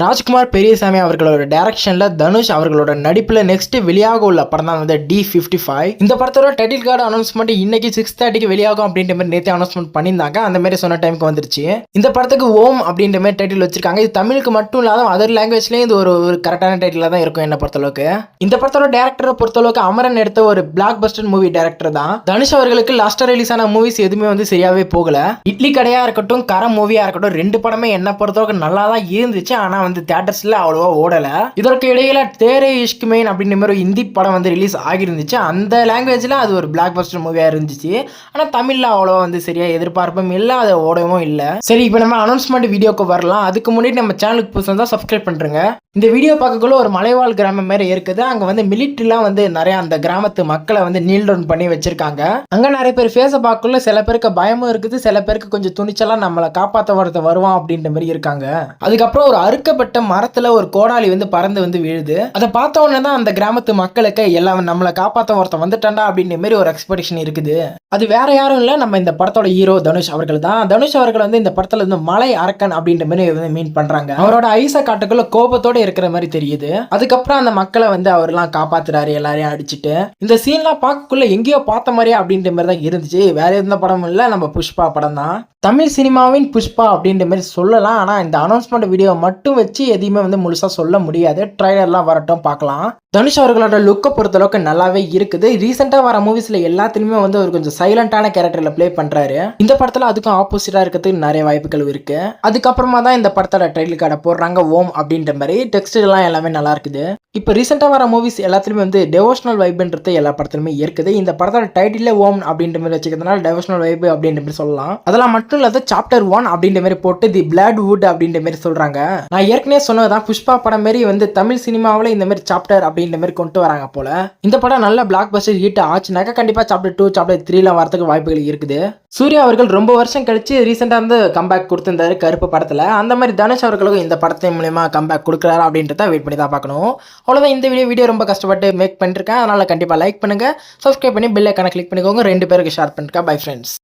ராஜ்குமார் பெரியசாமி அவர்களோட டைரக்ஷன்ல தனுஷ் அவர்களோட நடிப்புல நெக்ஸ்ட் வெளியாக உள்ள படம் தான் வந்து D55. இந்த படத்தோட டைட்டில் கார்டு அனௌன்ஸ்மெண்ட் இன்னைக்கு 6:30க்கு வெளியாகும் அப்படின்ற மாதிரி நேற்று அனௌன்ஸ்மெண்ட் பண்ணியிருந்தாங்க. அந்த மாதிரி சொன்ன டைமுக்கு வந்துருச்சு. இந்த படத்துக்கு ஓம் அப்படின்ற மாதிரி டைட்டில் வச்சிருக்காங்க. இது தமிழுக்கு மட்டும் இல்லாத அதர் லாங்குவேஜ்லயும் இது ஒரு கரெக்டான டைட்டில் தான் இருக்கும் என்ன பொறுத்தளவுக்கு. இந்த படத்தோட டேரக்டரை பொறுத்தளவுக்கு அமரன் எடுத்த ஒரு பிளாக் பஸ்டர் மூவி டேரக்டர் தான். தனுஷ் அவர்களுக்கு லாஸ்டா ரிலீஸ் ஆன மூவிஸ் எதுவுமே வந்து சரியாவே போகல. இட்லி கடையா இருக்கட்டும், கர மூவியா இருக்கட்டும், ரெண்டு படமே என்ன பொறுத்தளவுக்கு நல்லா தான் இருந்துச்சு. ஆனா வந்து தியேட்டர்ஸ்ல அவ்வளவா ஓடல. இதற்கு இடையில தேரே இஷ்க் மெயின் அப்படின்ற மாதிரி ஹிந்தி படம் வந்து ரிலீஸ் ஆகிருந்துச்சு. அந்த லாங்குவேஜ்ல அது ஒரு பிளாக் பஸ்டர் மூவியா இருந்துச்சு. ஆனா தமிழ்ல அவ்வளவா வந்து சரியா எதிர்பார்ப்பும் இல்ல, அதை ஓடவும் இல்ல. சரி, இப்போ நம்ம அனௌன்ஸ்மெண்ட் வீடியோக்கு வரலாம். அதுக்கு முன்னாடி நம்ம சேனலுக்கு புதுசாக தான் சப்ஸ்கிரைப் பண்றேங்க. இந்த வீடியோ பார்க்கக்குள்ள ஒரு மலைவாழ் கிராமம் மாதிரி இருக்குது. அங்க வந்து மிலிட்ரிலாம் வந்து நிறைய அந்த கிராமத்து மக்களை வந்து நீல் டவுன் பண்ணி வச்சிருக்காங்க. அங்க நிறைய பேர் ஃபேஸை பார்க்கக்குள்ள சில பேருக்கு பயமும் இருக்குது, சில பேருக்கு கொஞ்சம் துணிச்சலா நம்மளை காப்பாற்ற வருவான் அப்படின்ற மாதிரி இருக்காங்க. அதுக்கப்புறம் ஒரு அறுக்கப்பட்ட மரத்துல ஒரு கோடாலி வந்து பறந்து வந்து விழுது. அதை பார்த்த உடனே தான் அந்த கிராமத்து மக்களுக்கு எல்லாம் நம்மளை காப்பாற்ற ஒருத்தன் வந்துட்டாண்டா அப்படின்ற மாதிரி ஒரு எக்ஸ்பெக்டேஷன் இருக்குது. அது வேற யாரும் இல்ல, நம்ம இந்த படத்தோட ஹீரோ தனுஷ் அவர்கள் தான். தனுஷ் அவர்கள் வந்து இந்த படத்துல இருந்து மலை அரக்கன் அப்படின்ற மாதிரி மீன் பண்றாங்க. அவரோட ஐசா காட்டுக்குள்ள கோபத்தோட இருக்கிற மாதிரி தெரியுது. அதுக்கப்புறம் அந்த மக்களை வந்து அவரெல்லாம் காப்பாத்துறாரு, எல்லாரையும் அடிச்சுட்டு. இந்த சீன்லாம் பார்க்கக்குள்ள எங்கேயோ பார்த்த மாதிரியா அப்படின்ற மாதிரி தான் இருந்துச்சு. வேற எந்த படமும் இல்ல, நம்ம புஷ்பா படம் தான். தமிழ் சினிமாவின் புஷ்பா அப்படின்ற மாதிரி சொல்லலாம். ஆனா இந்த அனௌன்ஸ்மெண்ட் வீடியோ மட்டும் வச்சு எதையுமே வந்து முழுசா சொல்ல முடியாது. ட்ரைலர்லாம் வரட்டும் பார்க்கலாம். தனுஷ் அவர்களோட லுக்கை பொறுத்தளவுக்கு நல்லாவே இருக்குது. ரீசெண்டா வர மூவிஸ்ல எல்லாத்துலயுமே வந்து ஒரு கொஞ்சம் சைலண்டான கேரக்டர்ல பிளே பண்றாரு. இந்த படத்துல அதுக்கும் ஆப்போசிட்டா இருக்கிறதுக்கு நிறைய வாய்ப்புகள் இருக்கு. அதுக்கப்புறமா தான் இந்த படத்தோட டைட்டில் கார்டை போடுறாங்க ஓம் அப்படின்ற மாதிரி. டெக்ஸ்ட் எல்லாம் எல்லாமே நல்லா இருக்குது. இப்போ ரீசெண்டா வர மூவிஸ் எல்லாத்துலயுமே வந்து டெவோஷனல் வைப்ன்றது எல்லா படத்துலயுமே இருக்குது. இந்த படத்தோட டைட்டில் ஓம் அப்படின்ற மாதிரி வச்சுக்கிறதுனால டெவோஷனல் வைப் அப்படின்ற மாதிரி சொல்லலாம். அதெல்லாம் மட்டும் இல்லாத சாப்டர் 1 அப்படின்ற மாதிரி போட்டு தி பிளட் வுட் அப்படின்ற மாதிரி சொல்றாங்க. நான் ஏற்கனவே சொன்னதான் புஷ்பா படம் மாதிரி வந்து தமிழ் சினிமாவில் இந்த மாதிரி சாப்டர் அப்படின்ற மாதிரி கொண்டு வராங்க போல. இந்த படம் நல்ல பிளாக் பஸ்டர் ஹிட் ஆச்சுனாக்கா கண்டிப்பா சாப்டர் 2 சாப்டர் 3 வரதுக்கு வாய்ப்புகள் இருக்குது. சூர்யா அவர்கள் ரொம்ப வருஷம் கழிச்சு ரீசெண்டா வந்து கம்பேக் கொடுத்திருந்தாரு கருப்பு படத்துல. அந்த மாதிரி தனுஷ் அவர்களுக்கும் இந்த படத்தின் மூலமா கம்பேக் கொடுக்குறாரு அப்படின்றத வெயிட் பண்ணி தான் பார்க்கணும். அவ்வளவுதான், இந்த வீடியோ ரொம்ப கஷ்டப்பட்டு மேக் பண்ணிருக்கேன். அதனால கண்டிப்பா லைக் பண்ணுங்க, சப்ஸ்கிரைப் பண்ணி பெல் ஐகானை கிளிக் பண்ணிக்கோங்க, 2 பேருக்கு ஷேர் பண்ணுங்க. Bye friends.